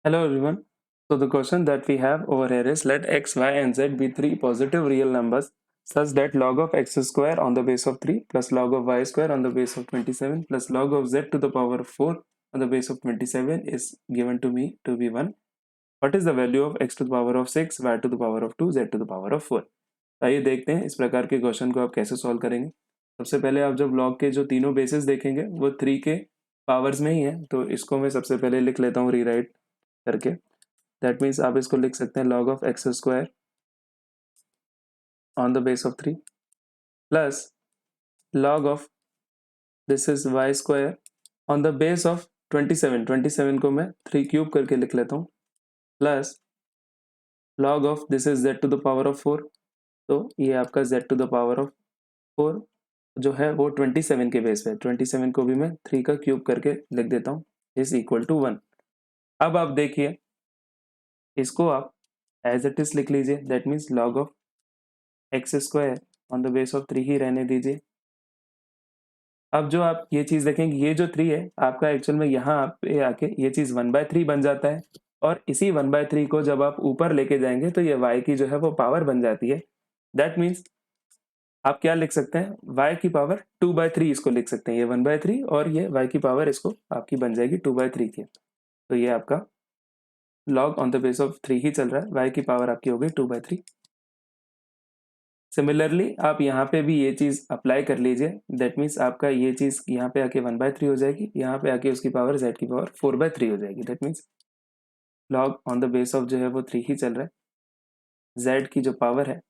Hello everyone. So the question that we have over here is let x, y and z be three positive real numbers such that log of x square on the base of 3 plus log of y square on the base of 27 plus log of z to the power of 4 on the base of 27 is given to me to be 1. What is the value of x to the power of 6, y to the power of 2, z to the power of 4? आइए देखते हैं इस प्रकार के question को आप कैसे solve करेंगे। सबसे पहले आप जब लॉग के जो तीनों बेसिस देखेंगे वो 3 के पावर्स में ही है, तो इसको मैं सबसे पहले लिख लेता हूँ रीराइट करके। दैट मीन्स आप इसको लिख सकते हैं log of X square on the base of 3 plus log of this is Y square on the base of 27 को मैं 3 क्यूब करके लिख लेता हूँ plus log of this is z to the power of 4। तो ये आपका z to the power of 4 जो है वो 27 के बेस पे, 27 को भी मैं 3 का क्यूब करके लिख देता हूँ इज इक्वल टू 1। अब आप देखिए इसको आप एज इट इज लिख लीजिए, that means log of X square on the base of 3 ही रहने दीजिए। अब जो आप ये चीज देखेंगे, ये जो 3 है आपका एक्चुअल में यहाँ पे आके ये चीज 1/3 बन जाता है, और इसी 1/3 को जब आप ऊपर लेके जाएंगे तो ये y की जो है वो पावर बन जाती है। दैट मीन्स आप क्या लिख सकते हैं, y की पावर 2/3 इसको लिख सकते हैं, ये 1/3 और ये y की पावर इसको आपकी बन जाएगी 2/3 की। तो ये आपका log on the base of 3 ही चल रहा है, y की पावर आपकी हो गई 2/3। सिमिलरली आप यहाँ पे भी ये चीज अप्लाई कर लीजिए, दैट मीन्स आपका ये चीज यहाँ पे आके 1/3 हो जाएगी, यहाँ पे आके उसकी पावर z की पावर 4/3 हो जाएगी। That means log on the base of जो है वो 3 ही चल रहा है, z की जो पावर है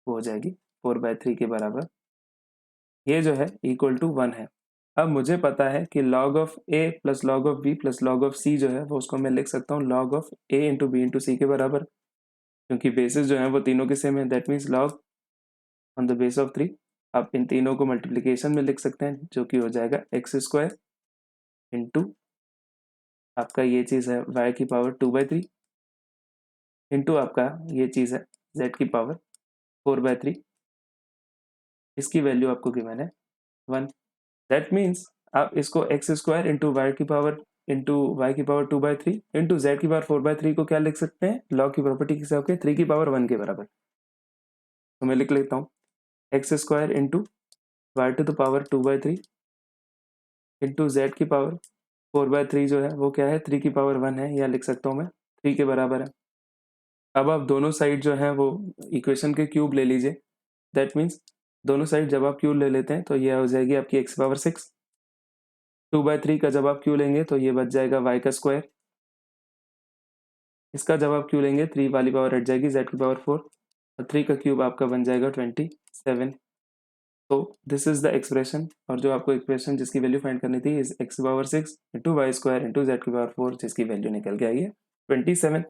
वो हो जाएगी 4/3 के बराबर। ये जो है इक्वल टू 1 है। अब मुझे पता है कि log of a plus log of b plus log of c जो है वो उसको मैं लिख सकता हूँ log of a into B into C के बराबर, क्योंकि बेसिस जो है वो तीनों के सेम है। That means log on the base of 3 आप इन तीनों को मल्टीप्लीकेशन में लिख सकते हैं, जो कि हो जाएगा एक्स स्क्वायर इंटू आपका ये चीज़ है y की पावर 2/3 इंटू आपका ये चीज़ है z की पावर 4/3। इसकी वैल्यू आपको गिवन है 1। दैट मीन्स आप इसको एक्स स्क्वायर इंटू वाई की पावर 2/3 इंटू जेड की पावर 4/3 को क्या लिख सकते हैं, लॉग की प्रॉपर्टी के हिसाब से 3 की पावर 1 के बराबर। तो मैं लिख लेता हूँ X square into Y to the power 2/3 into Z की पावर 4/3 जो है वो क्या है 3 की पावर 1 है, या लिख सकता हूँ मैं 3 के बराबर है। अब आप दोनों साइड जो है वो इक्वेशन के क्यूब ले लीजिए। दैट मीन्स दोनों साइड जब आप क्यूब ले लेते हैं तो ये हो जाएगी आपकी एक्स पावर 6। 2/3 का जब आप क्यू लेंगे तो ये बच जाएगा y का स्क्वायर। इसका जब आप क्यू लेंगे 3 वाली पावर हट जाएगी z की पावर 4, और 3 का क्यूब आपका बन जाएगा 27। तो दिस इज द एक्सप्रेशन, और जो आपको एक्सप्रेशन जिसकी वैल्यू फाइंड करनी थी is X power 6 into Y square into Z की पावर 4, जिसकी वैल्यू निकल के आई है 27।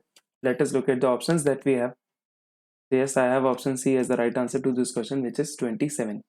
Let us look at the options that we have. Yes, I have option C as the right answer to this question, which is 27।